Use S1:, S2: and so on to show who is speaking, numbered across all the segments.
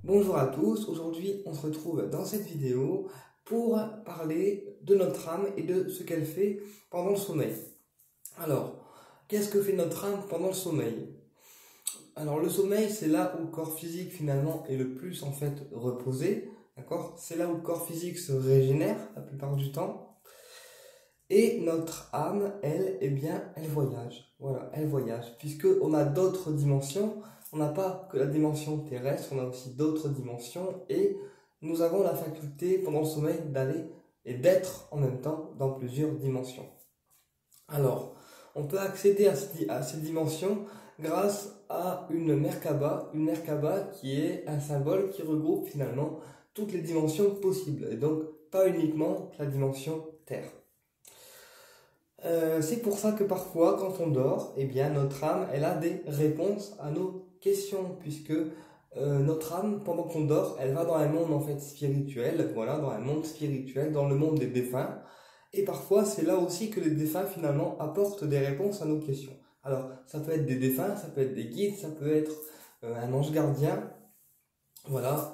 S1: Bonjour à tous, aujourd'hui on se retrouve dans cette vidéo pour parler de notre âme et de ce qu'elle fait pendant le sommeil. Alors, qu'est-ce que fait notre âme pendant le sommeil? Alors le sommeil, c'est là où le corps physique finalement est le plus en fait reposé, d'accord? C'est là où le corps physique se régénère la plupart du temps. Et notre âme, elle, eh bien, elle voyage. Voilà, elle voyage. Puisque on a d'autres dimensions, on n'a pas que la dimension terrestre, on a aussi d'autres dimensions. Et nous avons la faculté, pendant le sommeil, d'aller et d'être en même temps dans plusieurs dimensions. Alors, on peut accéder à ces dimensions grâce à une Merkaba qui est un symbole qui regroupe finalement toutes les dimensions possibles. Et donc, pas uniquement la dimension Terre. C'est pour ça que parfois, quand on dort, eh bien, notre âme, elle a des réponses à nos questions, puisque notre âme, pendant qu'on dort, elle va dans un monde en fait spirituel, voilà, dans un monde spirituel, dans le monde des défunts, et parfois c'est là aussi que les défunts finalement apportent des réponses à nos questions. Alors, ça peut être des défunts, ça peut être des guides, ça peut être un ange gardien, voilà.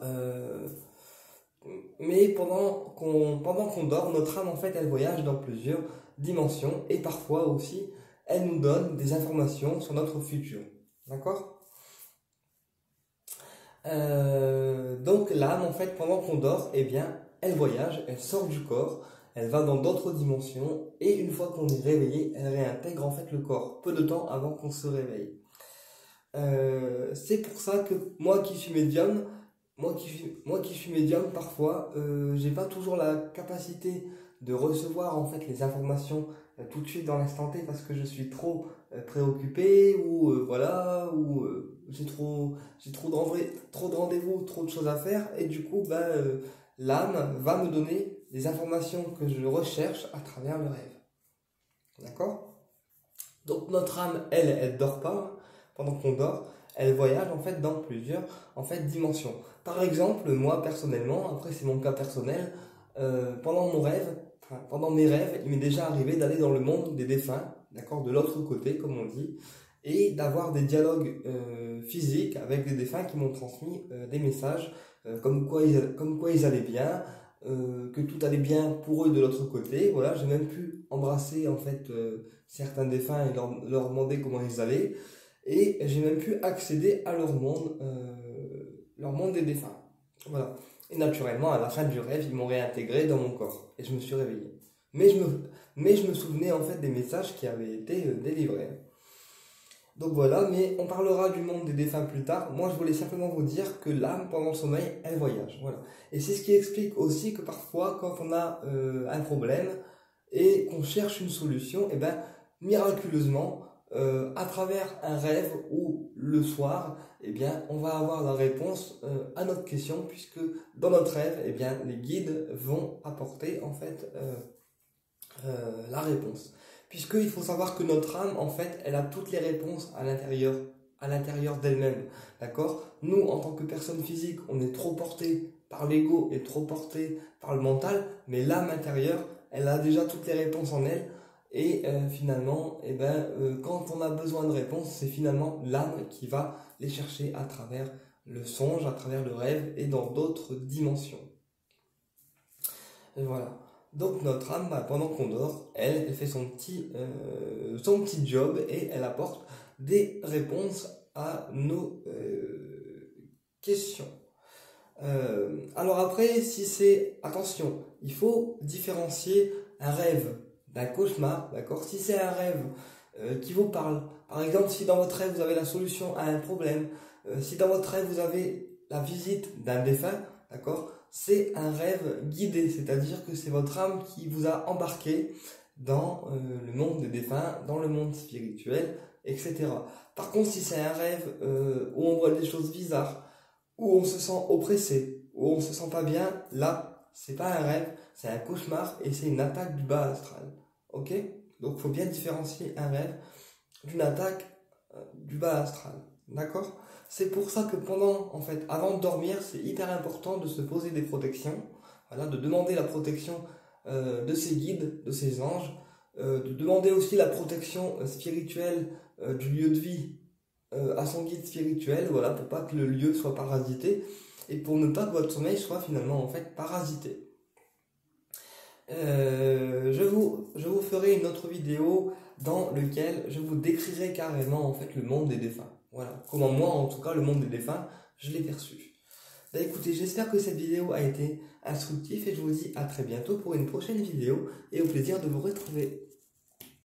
S1: Mais pendant qu'on dort, notre âme en fait elle voyage dans plusieurs dimensions et parfois aussi elle nous donne des informations sur notre futur. D'accord? Donc l'âme en fait pendant qu'on dort, eh bien elle voyage, elle sort du corps, elle va dans d'autres dimensions et une fois qu'on est réveillé, elle réintègre en fait le corps peu de temps avant qu'on se réveille. C'est pour ça que moi qui suis médium, parfois, j'ai pas toujours la capacité de recevoir en fait les informations tout de suite dans l'instant T parce que je suis trop préoccupé ou voilà ou j'ai trop de rendez-vous, trop de choses à faire et du coup l'âme va me donner des informations que je recherche à travers le rêve. D'accord? Donc notre âme, elle dort pas hein, pendant qu'on dort, elle voyage en fait dans plusieurs en fait dimensions. Par exemple, moi personnellement, après c'est mon cas personnel, pendant mes rêves, il m'est déjà arrivé d'aller dans le monde des défunts, d'accord, de l'autre côté comme on dit, et d'avoir des dialogues physiques avec des défunts qui m'ont transmis des messages comme quoi ils allaient bien, que tout allait bien pour eux de l'autre côté. Voilà, j'ai même pu embrasser en fait certains défunts et leur demander comment ils allaient. Et j'ai même pu accéder à leur monde des défunts. Voilà. Et naturellement, à la fin du rêve, ils m'ont réintégré dans mon corps. Et je me suis réveillé. Mais je me souvenais en fait des messages qui avaient été délivrés. Donc voilà, mais on parlera du monde des défunts plus tard. Moi, je voulais simplement vous dire que l'âme, pendant le sommeil, elle voyage. Voilà. Et c'est ce qui explique aussi que parfois, quand on a un problème et qu'on cherche une solution, et ben, miraculeusement, à travers un rêve ou le soir, eh bien, on va avoir la réponse à notre question, puisque dans notre rêve, eh bien, les guides vont apporter en fait la réponse. Puisqu'il faut savoir que notre âme, en fait, elle a toutes les réponses à l'intérieur d'elle-même. D'accord? Nous, en tant que personne physique, on est trop porté par l'ego et trop porté par le mental, mais l'âme intérieure, elle a déjà toutes les réponses en elle. Et finalement, quand on a besoin de réponses, c'est finalement l'âme qui va les chercher à travers le songe, à travers le rêve et dans d'autres dimensions. Et voilà. Donc notre âme, pendant qu'on dort, elle fait son petit job et elle apporte des réponses à nos questions. Alors après, attention, il faut différencier un rêve d'un cauchemar, d'accord? Si c'est un rêve qui vous parle, par exemple, si dans votre rêve vous avez la solution à un problème, si dans votre rêve vous avez la visite d'un défunt, d'accord? C'est un rêve guidé, c'est-à-dire que c'est votre âme qui vous a embarqué dans le monde des défunts, dans le monde spirituel, etc. Par contre, si c'est un rêve où on voit des choses bizarres, où on se sent oppressé, où on se sent pas bien, là, c'est pas un rêve, c'est un cauchemar et c'est une attaque du bas astral. Ok? Donc, il faut bien différencier un rêve d'une attaque du bas astral. D'accord? C'est pour ça que avant de dormir, c'est hyper important de se poser des protections, voilà, de demander la protection de ses guides, de ses anges, de demander aussi la protection spirituelle du lieu de vie à son guide spirituel, voilà, pour pas que le lieu soit parasité. et pour ne pas que votre sommeil soit finalement en fait parasité. Je vous ferai une autre vidéo dans laquelle je vous décrirai carrément en fait le monde des défunts. Voilà, comment moi en tout cas le monde des défunts, je l'ai perçu. Bah écoutez, j'espère que cette vidéo a été instructive et je vous dis à très bientôt pour une prochaine vidéo et au plaisir de vous retrouver.